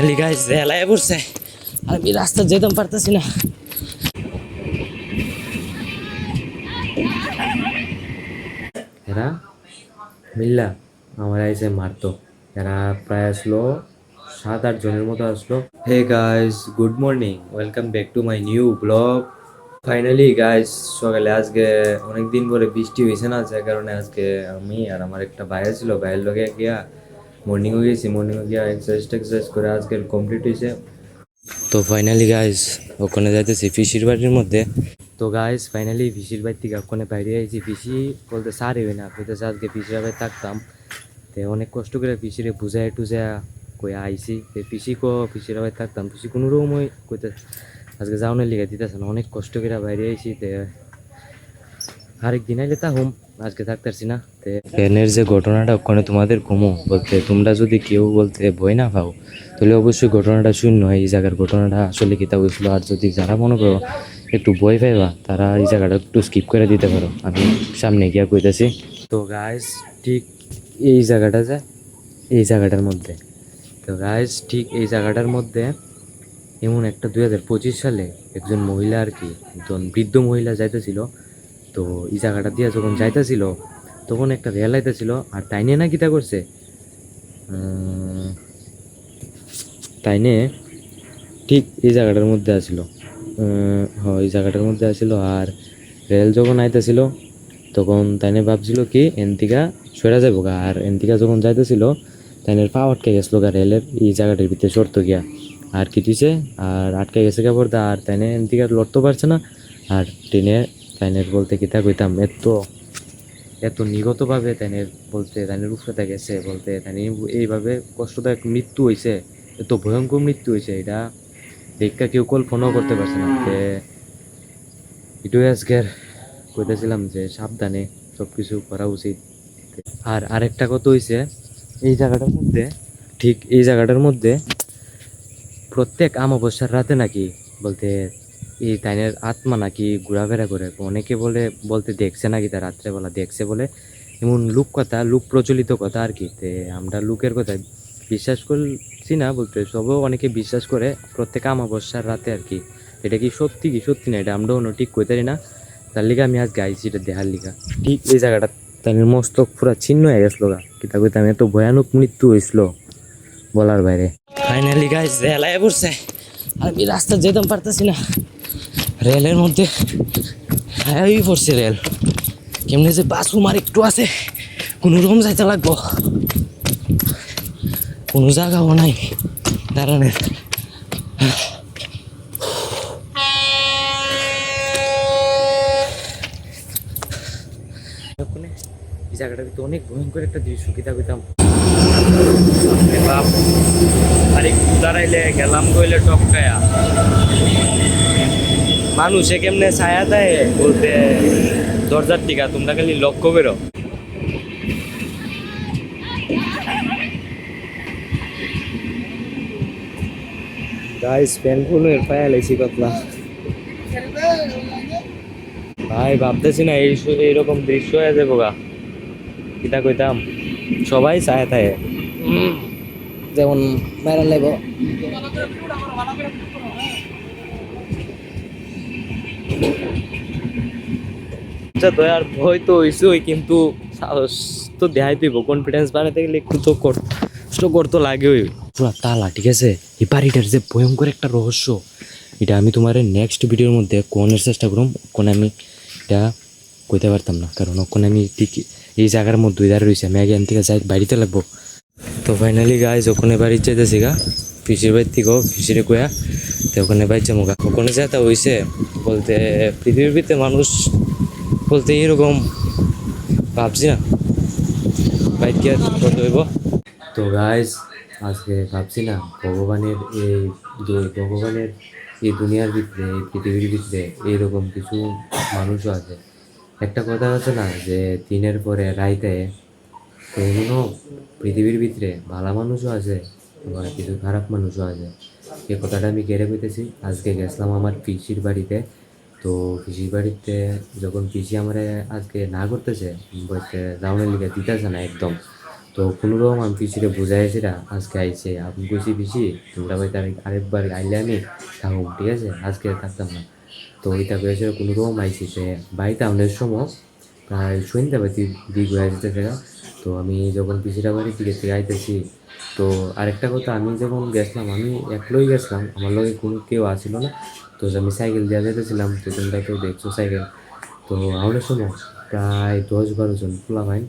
Finally guys রেলায় পড়ছে। আমি রাস্তা যেতাম পারতেছি না। এরা মিল্লা আমার আইসে মারতো। এরা প্রায় আসলো 7-8 জনের মতো আসলো। Hey guys, good morning, welcome back to my new blog. Finally guys, সকালে আজকে অনেকদিন পরে বৃষ্টি হয়েছে না, যার কারণে আজকে আমি আর আমার একটা ভাইয়া ছিল, ভাইয়ের লগে গিয়া মর্নিংও গেছি। মর্নিংও গিয়া এক্সারসাইজ করে আজকের কমপ্লিট হয়েছে। তো ফাইনালি গাইস ওখানে যাইতেছি পিসির বাড়ির মধ্যে। তো গাইস ফাইনালি পিসির বাড়ি থেকে ওখানে বাইরে আইছি। পিসি বলতে সারি হয় না, কইতেছে আজকে পিসির বাড়ি থাকতাম। তো অনেক কষ্ট করে পিসিরে বুঝায় টুঝা কই আইছি। তো পিসি পিসির বাড়ি থাকতাম, পিসি কোনো রকমই কইতে আজকে যাওয়ানোর লিগে দিতেছে না। অনেক কষ্ট করে বাইরে আইছি। তো আরেকদিন আইলে তা হোম, আজকে থাকতেছি না। তো এনের যে ঘটনাটা ওখানে তোমাদের কমো বলতে, তোমরা যদি কেউ বলতে ভয় না পাও তাহলে অবশ্যই ঘটনাটা শূন্য হয়। এই জায়গার ঘটনাটা আসলে কিতা হয়েছিল। আর যদি যারা মনে করো একটু ভয় পাইবা তারা এই জায়গাটা একটু স্কিপ করে দিতে পারো, আমি সামনে গিয়া কইতেছি। তো গাইস ঠিক এই জায়গাটা যায়, এই জায়গাটার মধ্যে। তো গাইস ঠিক এই জায়গাটার মধ্যে এমন একটা 2025 সালে একজন মহিলা আর কি, একজন বৃদ্ধ মহিলা যাইতেছিল। তো এই জায়গাটা দিয়ে যখন যাইতেছিল তখন একটা রেল আইতেছিল। আর তাইনে না কিতা করছে, তাইনে ঠিক এই জায়গাটার মধ্যে আসিল। এই জায়গাটার মধ্যে আসিল। আর রেল যখন আইতেছিল তখন তাইনে ভাবছিল কি এনতিকা সরা যাবো গা। আর এনতিকা যখন যাইতেছিল তাইনের পা আটকে গেছিল গা রেলের এই জায়গাটার ভিতরে সরতো গিয়া। আর কি দিছে, আর আটকে গেছে গা পর্দা। আর তাইনে এনতিকা লড়তে পারছে না। আর ট্রেনে তাইনের বলতে কিতা কইতাম এত এত নিগতভাবে তাইনের বলতে তাইনের উপরে গেছে বলতে তাইনে এইভাবে কষ্টদায়ক মৃত্যু হয়েছে, এত ভয়ঙ্কর মৃত্যু হয়েছে, এটা দেখা কেউ কল্পনাও করতে পারছে না। এটাই আজকের কইতেছিলাম যে সাবধানে সব কিছু করা উচিত। আর আরেকটা কথা হয়েছে, এই জায়গাটার মধ্যে ঠিক এই জায়গাটার মধ্যে প্রত্যেক অমাবস্যার রাতে নাকি বলতে এই তাইনের আত্মা নাকি ঘোরাফেরা করে। অনেকে বলতে দেখছে নাকি, তার রাত্রেবেলা দেখছে বলে। এমন লোক প্রচলিত কথা আর কি। আমরা লোকের কথা বিশ্বাস করছি না বলতে, সবও অনেকে বিশ্বাস করে প্রত্যেক অমাবস্যার রাতে আর কি। এটা কি সত্যি না এটা আমরাও ঠিক কইতে পারি না। তার লিগা আমি আজ গাইছি এটা দেখার লিগা। ঠিক এই জায়গাটা তাইনের মস্তক পুরা ছিন্ন হয়ে গেছিল গা। কিতা কইতাম এত ভয়ানক মৃত্যু হয়েছিল বলার বাইরে। ফাইনালি গাইস রেলায় পড়ছে। আমি রাস্তা যেতাম পারতেছি না, রেলের মধ্যে হাই পড়ছে রেল। কেমনে যে বাস উমার একটু আছে, কোনো রকম যাইতে লাগবো, কোনো জায়গাও নাই দাঁড়ানোর। এই জায়গাটার ভিতরে অনেক ভয়ঙ্কর একটা দৃশ্য, কিতা কইতাম আর একটু দাঁড়াইলে গেলাম কইলে টপকায়া। মানুষে কেমনে ছায়া দেয় বলতে দরজার টিকা তোমরা খালি লক্ষ্য করো। গাইস পেনফুলের পায়া লাইছি কতলা। ভাই ভাবতেছি না এইরকম দৃশ্য হয়ে যাবো গা। কিতা কইতাম সবাই ছায়া থাকে যেমন মেরা লেব। আচ্ছা তো আর ভয় তো হইছই, কিন্তু সাহস তো দেখাই দিব। কনফিডেন্স বানাতে গেলে একটু তো কষ্ট করতে লাগে। পুরা তালা ঠিক আছে। এই বাড়িটার যে ভয়ঙ্কর একটা রহস্য, এটা আমি তোমার নেক্সট ভিডিওর মধ্যে কোনের চেষ্টা করুম। ওখানে আমি এটা কইতে পারতাম না, কারণ ওখানে আমি ঠিক এই জায়গার মধ্যে দুই ধারে রয়েছে। আমি আগে থেকে যাই বাড়িতে লাগবো। তো ফাইনালি গাইজ ওখানে বাড়ির যাইতেছি গা, পিসির বাড়ির থেকেও পিসিরে কয়া। তো ওখানে বাইর যাবো গা। ওখানে যেতে হয়েছে বলতে পৃথিবীর ভিতরে মানুষ বলতে এরকম ভাবছি না বাইক গিয়ে কত হইব। তো গাইজ আজকে ভাবছি না ভগবানের এই দুনিয়ার ভিতরে, এই পৃথিবীর ভিতরে এইরকম কিছু মানুষও আছে। একটা কথা আছে না যে দিনের পরে রাইতে, তো এমনও পৃথিবীর ভিতরে ভালো মানুষও আছে আবার কিছু খারাপ মানুষও আছে। এই কথাটা আমি কেড়ে পেতেছি। আজকে গেছিলাম আমার পিসির বাড়িতে। তো পিসির বাড়িতে যখন পিসি আমার আজকে না করতেছে বলতে যাওয়ানোর লিগে দিতেছে না একদম, তো কোনোরকম আমি পিছিয়ে বুঝাইছি না, আজকে আইছে আমি কইছি পিছি তোমরা ভাই তার আরেকবার আইলে আমি থাকুম, ঠিক আছে, আজকে থাকতাম না। তো ওইটা কয়েছে কোনোরকম আইছি সে বাড়িতে আমাদের সময় প্রায় সন্ধ্যা বাতি দিক হয়ে যেতেছে না। তো আমি যখন পিসিরা বাড়ির দিকে থেকে আইতেছি, তো আরেকটা কথা, আমি যখন গেছিলাম আমি একলাই গেছিলাম, আমার লগে কোনো কেউ আসছিল না। তো আমি সাইকেল দিয়ে যেতেছিলাম, তো তোমরা তো দেখছো সাইকেল। তো আমাদের সময় প্রায় 10-12 জন পোলাপাইন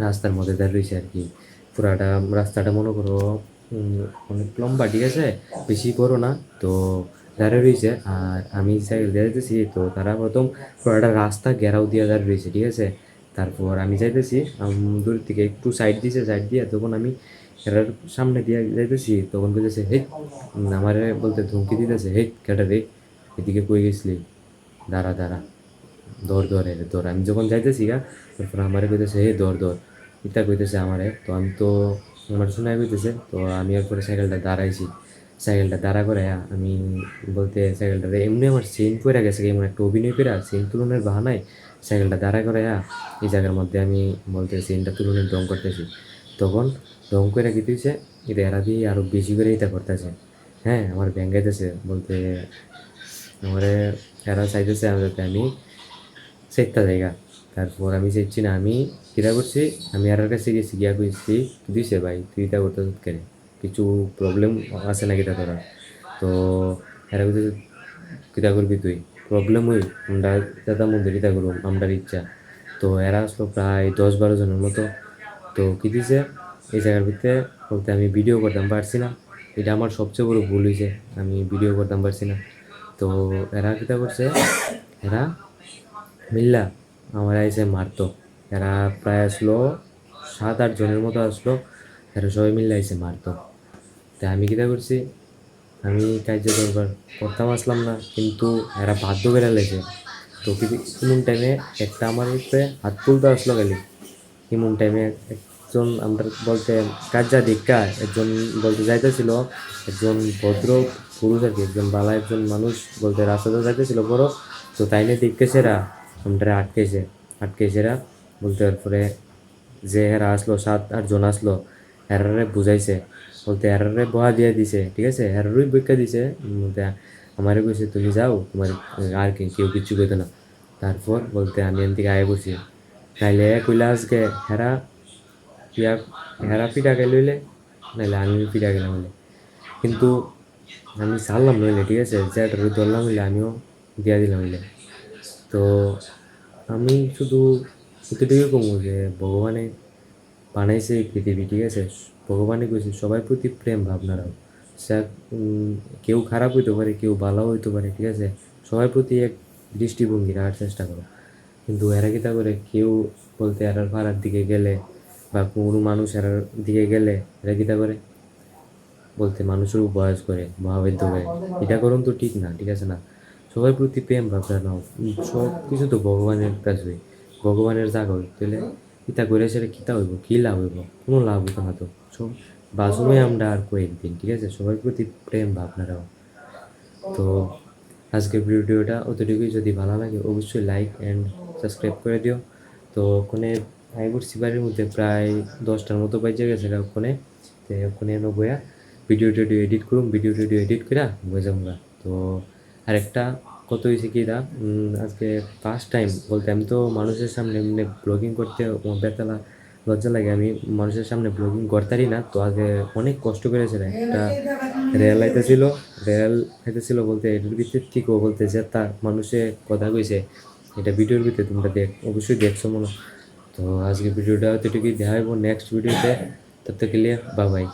রাস্তার মধ্যে দাঁড়িয়ে রয়েছে আর কি। পুরাটা রাস্তাটা মনে করো অনেক লম্বা, ঠিক আছে, বেশি বড় না। তো দাঁড়িয়ে রয়েছে আর আমি সাইকেল দিয়ে যাইতেছি, তো তারা প্রথম পুরাটা রাস্তা ঘেরাও দিয়ে দাঁড়িয়ে রয়েছে, ঠিক আছে। তারপর আমি যাইতেছি দূর থেকে একটু সাইড দিয়েছে, সাইড দিয়ে তখন আমি এরার সামনে দিয়ে যাইতেছি, তখন বলতেছে হে, আমারে বলতে ধমকি দিতেছে, হে কেটা রে, এদিকে কই গেছিলি, দাঁড়া দাঁড়া, দৌড় দৌড় রে দৌড়। আমি যখন যাইতেছি গা, তারপর আমারে কইতেছে হে দৌড় দৌড়, ইটা কইতেছে আমারে। তো আমি তো আমার শোনাই কইতেছে, তো আমি এরপরে সাইকেলটা দাঁড়াইছি, সাইকেলটা দাঁড়া করে আমি বলতে সাইকেলটা এমনি আমার চেইন পড়ে গেছে, এমন একটা অভিনয় করে চেইন তুলনের বাহানায় সাইকেলটা দাঁড়া করে এই জায়গার মধ্যে আমি বলতে চেইনটা তুলনের ডং করতেছি। তখন ডং করে কি দিয়েছে, এটা এরা দিয়ে আরও বেশি করে এটা করতেছে। হ্যাঁ, আমার ব্যাঙ্গাইতেছে বলতে আমারে এরা চাইতেছে যাতে আমি সেটটা জায়গা। তারপর আমি চাইছি না, আমি কীটা করছি, আমি আর কাছে গেছি, গিয়া কইছি দিছে ভাই তুই এটা করতে কেন, কিছু প্রবলেম আছে নাকি তা তোরা। তো এরা কইতে কীটা করবি তুই, প্রবলেম হই আমরা দাদা মন্দির কীটা করবো আমরার ইচ্ছা। তো এরা আসলো প্রায় 10-12 জনের মতো। তো কী দিছে এই জায়গার ভিতরে বলতে আমি ভিডিও করতাম পারছি না, এটা আমার সবচেয়ে বড় ভুল হয়েছে, আমি ভিডিও করতাম পারছি না। তো এরা কীটা করছে, এরা মিল্লা আমার আইসে মারতো। এরা প্রায় আসলো 7-8 জনের মতো আসলো, এরা সবাই মিলে আইসে মারতো। তাই আমি কীটা করছি, আমি কার্য দরবার করতাম আসলাম না, কিন্তু এরা বাধ্য করে লেগেছে। তো এমন টাইমে একটা আমার উপরে হাত তুলতে আসলো খালি, এমন টাইমে একজন আমরা বলতে কাজা দীক্ষা একজন বলতে যাইতেছিল, একজন ভদ্র পুরুষ আর কি, একজন বালা একজন মানুষ বলতে রাস্তাতে যাইতেছিল বড়। তো তাইনে দেখতেছেরা আমরা আটকেছেরা বলতে, তারপরে যে এরা আসলো 7-8 জন আসলো, এরারে বুঝাইছে বলতে এরারে বহা দিয়ে দিছে, ঠিক আছে, এরারই বইকা দিছে বলতে আমারে কইছে তুমি যাও, তোমার আর কি কেউ কিচ্ছু কইতো না। তারপর বলতে আমি এন থেকে আয় করছি, নাইলে কইলা আজকে হেরা ইয়া হেরা পিঠা খাই লইলে, নাইলে আমি পিঠা খেলাম হইলে। কিন্তু আমি ছাড়লাম নইলে, ঠিক আছে, যেটা ধরলাম হইলে আমিও দিয়া দিলাম হইলে। তো আমি শুধু এতটুকুই কমু যে ভগবানে বানাইছে এই পৃথিবী, ঠিক আছে, ভগবানে কইছে সবার প্রতি প্রেম ভাবনা রাখো। সে কেউ খারাপ হইতে পারে, কেউ ভালো হইতে পারে, ঠিক আছে, সবার প্রতি এক দৃষ্টিভঙ্গি রাখার চেষ্টা করো। কিন্তু এরা কীটা করে, কেউ বলতে এরার পাড়ার দিকে গেলে বা কোনো মানুষ এরার দিকে গেলে এরা কীটা করে বলতে মানুষের উপহাস করে, মহাবাদ্য করে, এটা করুন তো ঠিক না, ঠিক আছে না। সবার প্রতি প্রেম ভাবনা নাও, সব কিছু তো ভগবানের কাছে, ভগবানের জায়গা হই তাহলে ইটা করে সেটা কীটা হইব, কী লাভ হইব, কোনো লাভ হইতো না। তো সব বাসুমে আমরা আর কয়েকদিন, ঠিক আছে, সবার প্রতি প্রেম ভাবনা রাও। তো আজকের ভিডিওটা অতটুকুই, যদি ভালো লাগে অবশ্যই লাইক অ্যান্ড সাবস্ক্রাইব করে দিও। তো ওখানে আইবুড়সি বাড়ির মধ্যে প্রায় 10টার মতো বাজে গেছে ওখানে। তো ওখানে এনে বইয়া ভিডিও টিডিও এডিট করুম, ভিডিও টিডিও এডিট করে বয়ে যাবো। তো আরেকটা কত হয়েছে কি দা, আজকে ফার্স্ট টাইম বলতে আমি তো মানুষের সামনে এমনি ব্লগিং করতে আমার বেতালা লজ্জা লাগে, আমি মানুষের সামনে ব্লগিং করতারই না। তো আগে অনেক কষ্ট করেছিল, একটা রেল আইতেছিল বলতে এটার ভিতর থেকেও বলতে যে তা মানুষে কথা কইছে, এটা ভিডিওর ভিতরে তোমরা অবশ্যই দেখছো মনে। তো আজকে ভিডিওটা এতটুকুই, দেখা হইব নেক্সট ভিডিওতে, তত থেকে লিয়ে বা বাই।